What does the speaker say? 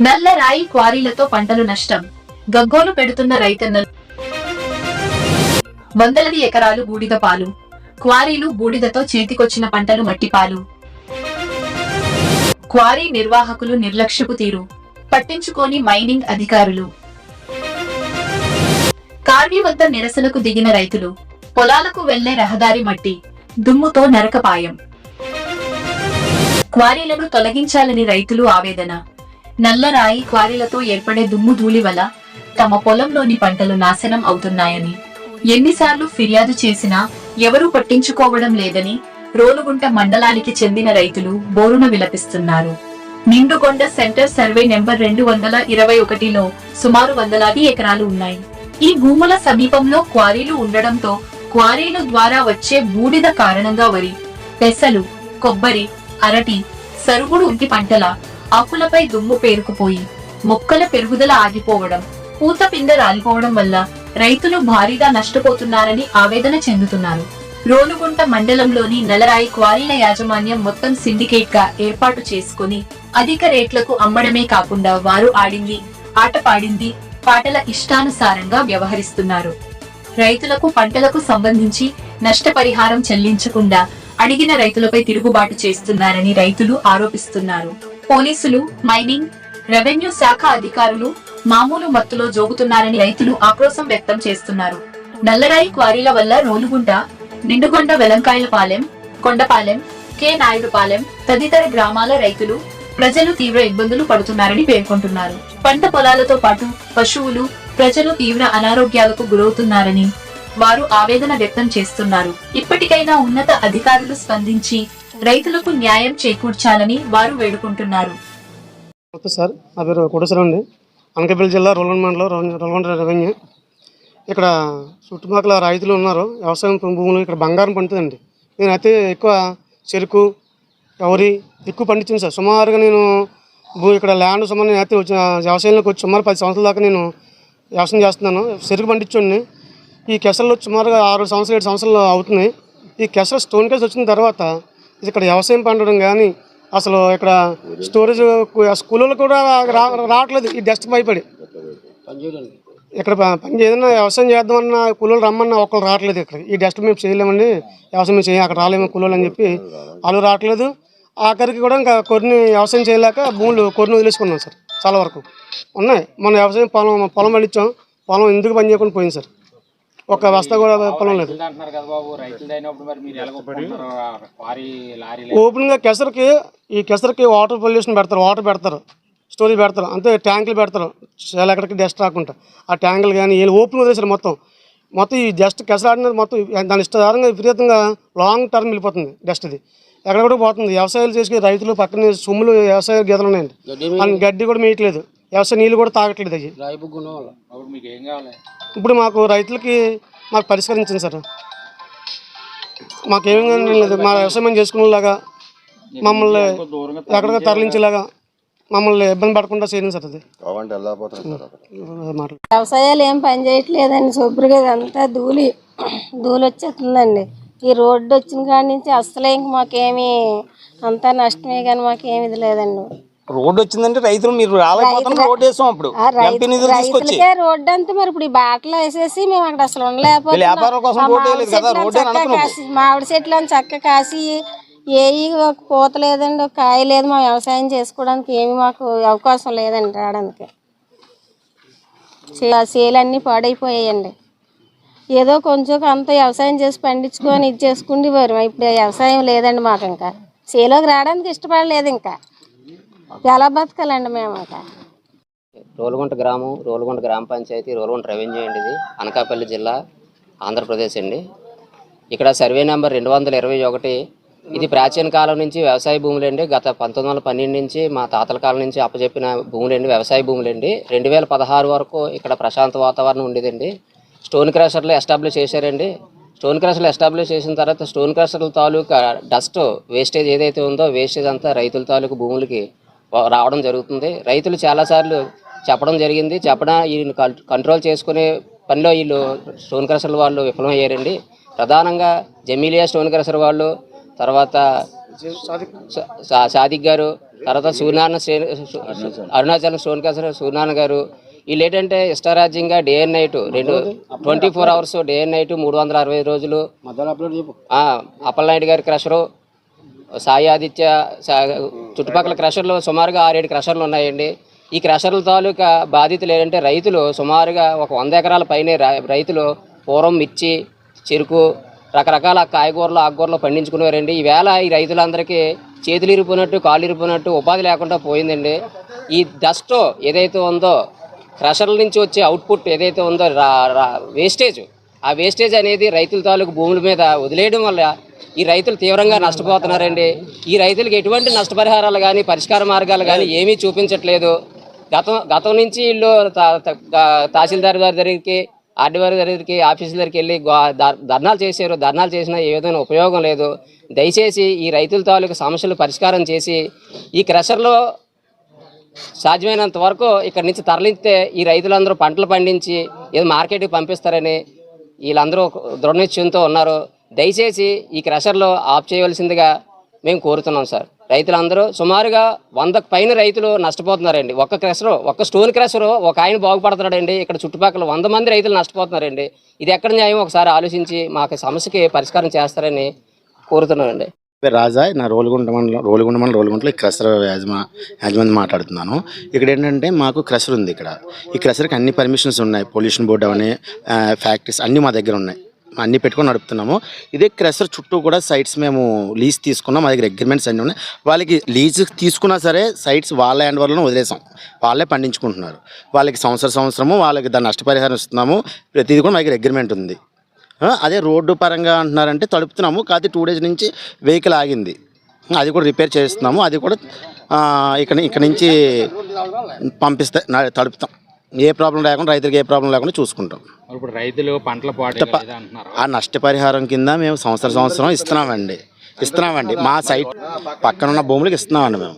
నల్ల రాయి క్వారీలతో పంటలు నష్టం, గగ్గోలు పెడుతున్న రైతన్నలు. వందలది ఎకరాలు బూడిద పాలు, క్వారీలు బూడిదతో చేతికొచ్చిన పంటలు మట్టిపాలు. క్వారీ నిర్వాహకులు నిర్లక్ష్యపు తీరు, పట్టించుకోని మైనింగ్ అధికారులు. కార్వి వద్ద నిరసనకు దిగిన రైతులు, పొలాలకు వెళ్లే రహదారి మట్టి, దుమ్ముతో నరకపాయం. క్వారీలను తొలగించాలని రైతులు ఆవేదన. నల్లరాయి క్వారీలతో ఏర్పడే దుమ్ము ధూళి వల్ల తమ పొలంలోని పంటలు నాశనం అవుతున్నాయని, ఎన్నిసార్లు ఫిర్యాదు చేసినా ఎవరూ పట్టించుకోవడం లేదని రోలుగుంట మండలానికి చెందిన రైతులు బోరున విలపిస్తున్నారు. నిండుగొండ సెంటర్ సర్వే నెంబర్ 221లో సుమారు 100 ఎకరాలు ఉన్నాయి. ఈ భూముల సమీపంలో క్వారీలు ఉండడంతో క్వారీల ద్వారా వచ్చే బూడిద కారణంగా వరి, పెసలు, కొబ్బరి, అరటి, సరుగుడు ఇంటి పంటల ఆకులపై దుమ్ము పేరుకుపోయి మొక్కల పెరుగుదల ఆగిపోవడం, పూత పిందె రాలిపోవడం వల్ల రైతులు భారీగా నష్టపోతున్నారని ఆవేదన చెందుతున్నారు. రోలుగుంట మండలంలోని నల్లరాయి క్వారీల యాజమాన్యం మొత్తం సిండికేట్ గా ఏర్పాటు చేసుకుని అధిక రేట్లకు అమ్మడమే కాకుండా వారు ఆడింది ఆట పాడింది పాటల ఇష్టానుసారంగా వ్యవహరిస్తున్నారు. రైతులకు పంటలకు సంబంధించి నష్టపరిహారం చెల్లించకుండా అడిగిన రైతులపై తిరుగుబాటు చేస్తున్నారని రైతులు ఆరోపిస్తున్నారు. పోలీసులు, మైనింగ్, రెవెన్యూ శాఖ అధికారులు మామూలు మత్తులో జోగుతున్నారని రైతులు ఆక్రోశం వ్యక్తం చేస్తున్నారు. నల్లరాయి క్వారీల వల్ల రోలుగుంట, నిండుగొండ, వెలంకాయలపాలెం, కొండపాలెం, కె నాయుడుపాలెం తదితర గ్రామాల రైతులు, ప్రజలు తీవ్ర ఇబ్బందులు పడుతున్నారని పేర్కొంటున్నారు. పంట పొలాలతో పాటు పశువులు, ప్రజలు తీవ్ర అనారోగ్యాలకు గురవుతున్నారని వారు ఆవేదన వ్యక్తం చేస్తున్నారు. ఇప్పటికైనా ఉన్నత అధికారులు స్పందించి రైతులకు న్యాయం చేకూర్చాలని వారు వేడుకుంటున్నారు. సార్, నా పేరు కోటేశ్వరం అండి. అనకాపల్లి జిల్లా రోల్గొండ మండలం, రోల్గొండ రెవెన్యూ. ఇక్కడ చుట్టుపక్కల రైతులు ఉన్నారు. వ్యవసాయం భూములు ఇక్కడ బంగారం పండుతుందండి. నేనైతే ఎక్కువ చెరుకు, వరి ఎక్కువ పండించాను సార్. సుమారుగా నేను ఇక్కడ ల్యాండ్ సుమారు నేనైతే వ్యవసాయంలోకి వచ్చి సుమారు 10 సంవత్సరాల దాకా నేను వ్యవసాయం చేస్తున్నాను. చెరుకు పండించండి. ఈ కెసర్లో సుమారుగా 6 సంవత్సరాలు 7 సంవత్సరాలు అవుతున్నాయి. ఈ కెసర్ స్టోన్ కేసు వచ్చిన తర్వాత ఇక్కడ వ్యవసాయం పండడం కానీ అసలు ఇక్కడ స్టోరేజ్ స్కూల్లో కూడా రావట్లేదు. ఈ డస్ట్ భయపడి ఇక్కడ పని ఏదైనా వ్యవసాయం చేద్దామన్నా కూలీలు రమ్మన్నా ఒకళ్ళు రావట్లేదు. ఇక్కడ ఈ డస్ట్ మేము చేయలేమండి, వ్యవసాయం మేము చేయం, అక్కడ రాలేము కూలీలు అని చెప్పి వాళ్ళు రావట్లేదు. ఆఖరికి కూడా ఇంకా కొన్ని వ్యవసాయం చేయలేక భూములు కొన్ని వదిలేసుకున్నాం సార్. చాలా వరకు ఉన్నాయి. మన వ్యవసాయం పొలం పండించాం. పొలం ఎందుకు పని చేయకుండా పోయింది సార్. ఒక బస్తా కూడా పొలం లేదు. ఓపెన్గా కెసర్కి వాటర్ పొల్యూషన్ పెడతారు, వాటర్ పెడతారు, స్టోరేజ్ పెడతారు, అంతే ట్యాంకులు పెడతారు. చాలా ఎక్కడికి డస్ట్ రాకుండా ఆ ట్యాంకులు కానీ ఓపెన్ వదిలేసారు. మొత్తం ఈ డస్ట్ కెసరాడినది మొత్తం దాని ఇష్టాధారంగా విపరీతంగా లాంగ్ టర్మ్ వెళ్ళిపోతుంది. డస్ట్ ఇది ఎక్కడ కూడా పోతుంది. వ్యవసాయాలు చేసి రైతులు పక్కన సొమ్ములు వ్యవసాయ గీతలు ఉన్నాయండి. గడ్డి కూడా మేయట్లేదు, వ్యవసాయ నీళ్ళు కూడా తాగట్లేదు. అవి ఇప్పుడు మాకు రైతులకి పరిష్కరించింది సార్. మాకేమీ లేదు. మా వ్యవసాయం చేసుకునేలాగా మమ్మల్ని ఎక్కడికి తరలించేలాగా మమ్మల్ని ఇబ్బంది పడకుండా చేయండి సార్. అది వ్యవసాయాలు ఏం పని చేయట్లేదండి. శుభ్రంగా అంతా ధూళి వచ్చేస్తుందండి. ఈ రోడ్డు వచ్చిన కాడి నుంచి అసలే ఇంక మాకేమి అంతా నష్టమే కానీ మాకేమి ఇది లేదండి. రోడ్డు వచ్చిందంటే రైతులు మీరు రాలేకపోతున్నారు. రోడ్డు వేసాం అప్పుడు రైతులకే రోడ్డు అంతా మరి ఇప్పుడు ఈ బాటలో వేసేసి మేము అక్కడ అసలు ఉండలేకపోతున్నాం. మామిడి చెట్లు అని చక్క కాసి ఏవి పూత లేదండి, కాయ లేదు. మా వ్యవసాయం చేసుకోవడానికి ఏమి మాకు అవకాశం లేదండి రావడానికి. చేలన్నీ పాడైపోయాయండి. ఏదో కొంచెం అంత వ్యవసాయం చేసి పండించుకొని ఇది చేసుకుంటేవారు. ఇప్పుడు వ్యవసాయం లేదండి మాకు. ఇంకా చేలోకి రావడానికి ఇష్టపడలేదు. ఇంకా ఎలా బతకాలండి మేము? ఇంకా రోలుగుంట గ్రామం, రోలుగుంట గ్రామ పంచాయతీ, రోలుగుంట రెవెన్యూ అండి. ఇది అనకాపల్లి జిల్లా, ఆంధ్రప్రదేశ్ అండి. ఇక్కడ సర్వే నెంబర్ 221. ఇది ప్రాచీన కాలం నుంచి వ్యవసాయ భూములండి. గత 1912 నుంచి మా తాతల కాలం నుంచి అప్పచెప్పిన భూములండి, వ్యవసాయ భూములండి. 2016 వరకు ఇక్కడ ప్రశాంత వాతావరణం ఉండేదండి. స్టోన్ క్రషర్లు ఎస్టాబ్లిష్ చేశారండి. స్టోన్ క్రషర్లు ఎస్టాబ్లిష్ చేసిన తర్వాత స్టోన్ క్రషర్ల తాలూకా డస్ట్ వేస్టేజ్ ఏదైతే ఉందో వేస్టేజ్ అంతా రైతుల తాలూకు భూములకి రావడం జరుగుతుంది. రైతులు చాలాసార్లు చెప్పడం జరిగింది. వీళ్ళు కంట్రోల్ చేసుకునే పనిలో వీళ్ళు స్టోన్ క్రషర్ల వాళ్ళు విఫలమయ్యారండి. ప్రధానంగా జమీలియా స్టోన్ క్రషర్ వాళ్ళు, తర్వాత సాదిక్ గారు, తర్వాత అరుణాచలం సూర్యనారాయణ గారు, వీళ్ళు ఏంటంటే ఇష్టారాజ్యంగా day and night 24 hours day and night 365 రోజులు. అప్పలనాయుడు గారి క్రషరు, సాయి ఆదిత్య చుట్టుపక్కల క్రషర్లు సుమారుగా 6-7 క్రషర్లు ఉన్నాయండి. ఈ క్రషర్ల తాలూకా బాధితులు ఏంటంటే రైతులు సుమారుగా ఒక 100 ఎకరాల పైనే రైతులు పూర్వం మిర్చి, చెరుకు, రకరకాల కాయగూరలు ఆకుకూరలు పండించుకునేవారండి. ఈవేళ ఈ రైతులందరికీ చేతులు ఇరిపోయినట్టు కాళ్ళు ఇరిపోయినట్టు ఉపాధి లేకుండా పోయిందండి. ఈ డస్ట్ ఏదైతే ఉందో, క్రషర్ల నుంచి వచ్చే అవుట్పుట్ ఏదైతే ఉందో వేస్టేజ్, ఆ వేస్టేజ్ అనేది రైతుల తాలూకు భూముల మీద వదిలేయడం వల్ల ఈ రైతులు తీవ్రంగా నష్టపోతున్నారండి. ఈ రైతులకు ఎటువంటి నష్టపరిహారాలు కానీ పరిష్కార మార్గాలు కానీ ఏమీ చూపించట్లేదు. గతం నుంచి వీళ్ళు తహసీల్దార్ గారి దగ్గరికి, ఆర్డీఓ దగ్గరికి, ఆఫీసుల దగ్గరికి వెళ్ళి ధర్నాలు చేశారు. ధర్నాలు చేసినా ఏ విధమైన ఉపయోగం లేదు. దయచేసి ఈ రైతుల తాలూకు సమస్యలు పరిష్కారం చేసి ఈ క్రషర్లో సాధ్యమైనంత వరకు ఇక్కడి నుంచి తరలిస్తే ఈ రైతులందరూ పంటలు పండించి ఏదో మార్కెట్కి పంపిస్తారని వీళ్ళందరూ దృఢ నిశ్చయంతో ఉన్నారు. దయచేసి ఈ క్రషర్లో ఆఫ్ చేయవలసిందిగా మేము కోరుతున్నాం సార్. రైతులందరూ సుమారుగా 100కు పైన రైతులు నష్టపోతున్నారండి. ఒక్క స్టోన్ క్రషరు ఒక ఆయన బాగుపడుతున్నాడండి. ఇక్కడ చుట్టుపక్కల 100 మంది రైతులు నష్టపోతున్నారండి. ఇది ఎక్కడ న్యాయం ఒకసారి ఆలోచించి మాకు సమస్యకి పరిష్కారం చేస్తారని కోరుతున్నానండి. రాజా, నా రోలుగుంట మండలంలో క్రషర్ యాజమాన్యం మాట్లాడుతున్నాను. ఇక్కడ ఏంటంటే మాకు క్రషర్ ఉంది. ఈ క్రషర్కి అన్ని పర్మిషన్స్ ఉన్నాయి. పొల్యూషన్ బోర్డు అవన్నీ ఫ్యాక్టరీస్ అన్నీ మా దగ్గర ఉన్నాయి. అన్నీ పెట్టుకొని నడుపుతున్నాము. ఇదే క్రషర్ చుట్టూ కూడా సైట్స్ మేము లీజ్ తీసుకున్నాం. మా దగ్గర అగ్రిమెంట్స్ అన్నీ ఉన్నాయి. వాళ్ళకి లీజ్ తీసుకున్నా సరే సైట్స్ వాళ్ళ హ్యాండ్ ఓవర్లో వదిలేసాం. వాళ్ళే పండించుకుంటున్నారు. వాళ్ళకి సంవత్సరము వాళ్ళకి దాని నష్టపరిహారం ఇస్తున్నాము. ప్రతిదీ కూడా మా దగ్గర అగ్రిమెంట్ ఉంది. అదే రోడ్డు పరంగా అంటున్నారంటే తడుపుతున్నాము. కాదు 2 days నుంచి వెహికల్ ఆగింది, అది కూడా రిపేర్ చేస్తున్నాము. అది కూడా ఇక్కడ నుంచి పంపిస్తే తడుపుతాం. ఏ ప్రాబ్లం లేకుండా, రైతులకు ఏ ప్రాబ్లం లేకుండా చూసుకుంటాం. ఇప్పుడు రైతులు పంటల ఆ నష్టపరిహారం కింద మేము సంవత్సరం ఇస్తున్నామండి. మా సైట్ పక్కన ఉన్న భూములకు ఇస్తున్నామండి మేము.